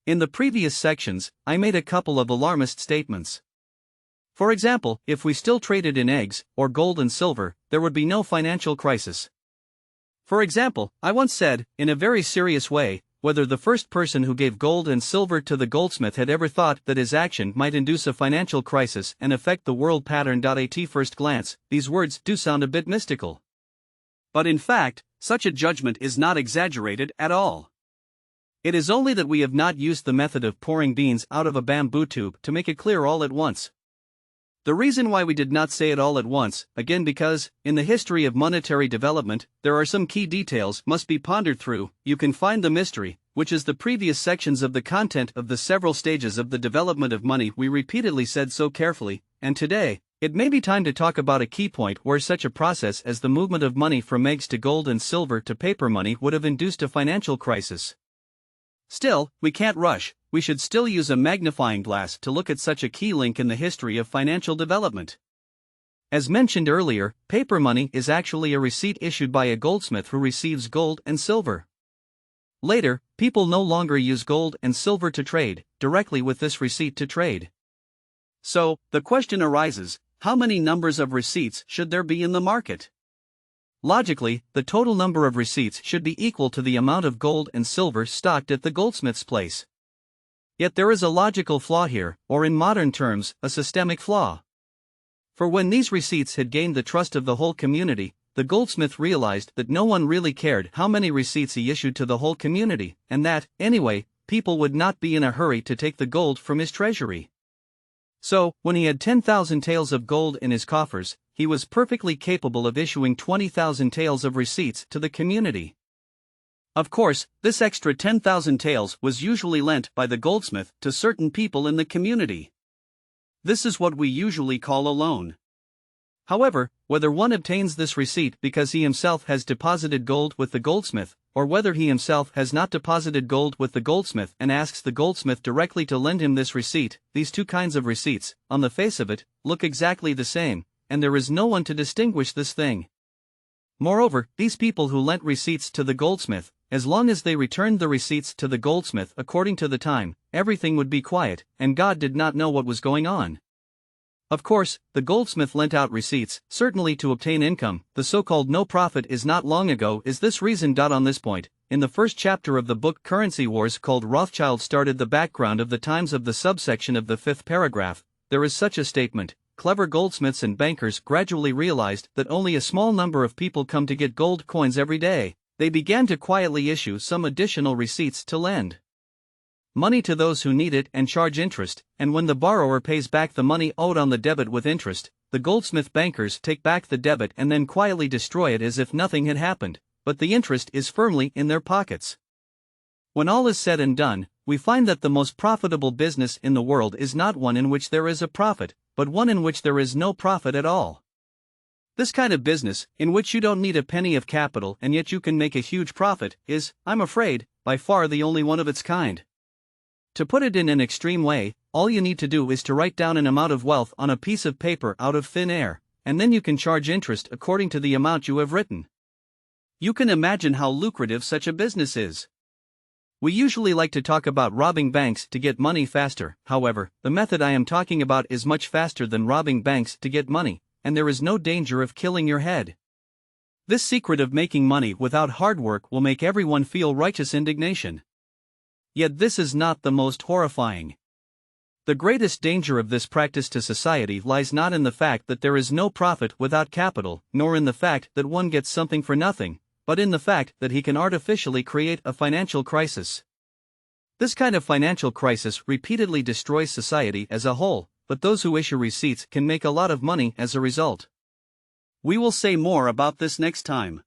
In the previous sections, I made a couple of alarmist statements. For example, if we still traded in eggs, or gold and silver, there would be no financial crisis. For example, I once said, in a very serious way, whether the first person who gave gold and silver to the goldsmith had ever thought that his action might induce a financial crisis and affect the world pattern. At first glance, these words do sound a bit mystical. But in fact, such a judgment is not exaggerated at all. It is only that we have not used the method of pouring beans out of a bamboo tube to make it clear all at once. The reason why we did not say it all at once, again because, in the history of monetary development, there are some key details must be pondered through. You can find the mystery, which is the previous sections of the content of the several stages of the development of money we repeatedly said so carefully, and today, it may be time to talk about a key point where such a process as the movement of money from eggs to gold and silver to paper money would have induced a financial crisis. Still, we can't rush. We should still use a magnifying glass to look at such a key link in the history of financial development. As mentioned earlier, paper money is actually a receipt issued by a goldsmith who receives gold and silver. Later, people no longer use gold and silver to trade, directly with this receipt to trade. So, the question arises, how many numbers of receipts should there be in the market? Logically, the total number of receipts should be equal to the amount of gold and silver stocked at the goldsmith's place. Yet there is a logical flaw here, or in modern terms, a systemic flaw. For when these receipts had gained the trust of the whole community, the goldsmith realized that no one really cared how many receipts he issued to the whole community, and that, anyway, people would not be in a hurry to take the gold from his treasury. So, when he had 10,000 taels of gold in his coffers, he was perfectly capable of issuing 20,000 taels of receipts to the community. Of course, this extra 10,000 taels was usually lent by the goldsmith to certain people in the community. This is what we usually call a loan. However, whether one obtains this receipt because he himself has deposited gold with the goldsmith, or whether he himself has not deposited gold with the goldsmith and asks the goldsmith directly to lend him this receipt, these two kinds of receipts, on the face of it, look exactly the same, and there is no one to distinguish this thing. Moreover, these people who lent receipts to the goldsmith, as long as they returned the receipts to the goldsmith according to the time, everything would be quiet, and God did not know what was going on. Of course, the goldsmith lent out receipts, certainly to obtain income. The so-called no profit is not long ago is this reason. On this point, in the first chapter of the book Currency Wars called Rothschild started the background of the times of the subsection of the fifth paragraph, there is such a statement. Clever goldsmiths and bankers gradually realized that only a small number of people come to get gold coins every day. They began to quietly issue some additional receipts to lend money to those who need it and charge interest, and when the borrower pays back the money owed on the debit with interest, the goldsmith bankers take back the debit and then quietly destroy it as if nothing had happened, but the interest is firmly in their pockets. When all is said and done, we find that the most profitable business in the world is not one in which there is a profit, but one in which there is no profit at all. This kind of business, in which you don't need a penny of capital and yet you can make a huge profit, is, I'm afraid, by far the only one of its kind. To put it in an extreme way, all you need to do is to write down an amount of wealth on a piece of paper out of thin air, and then you can charge interest according to the amount you have written. You can imagine how lucrative such a business is. We usually like to talk about robbing banks to get money faster. However, the method I am talking about is much faster than robbing banks to get money, and there is no danger of killing your head. This secret of making money without hard work will make everyone feel righteous indignation. Yet this is not the most horrifying. The greatest danger of this practice to society lies not in the fact that there is no profit without capital, nor in the fact that one gets something for nothing, but in the fact that he can artificially create a financial crisis. This kind of financial crisis repeatedly destroys society as a whole, but those who issue receipts can make a lot of money as a result. We will say more about this next time.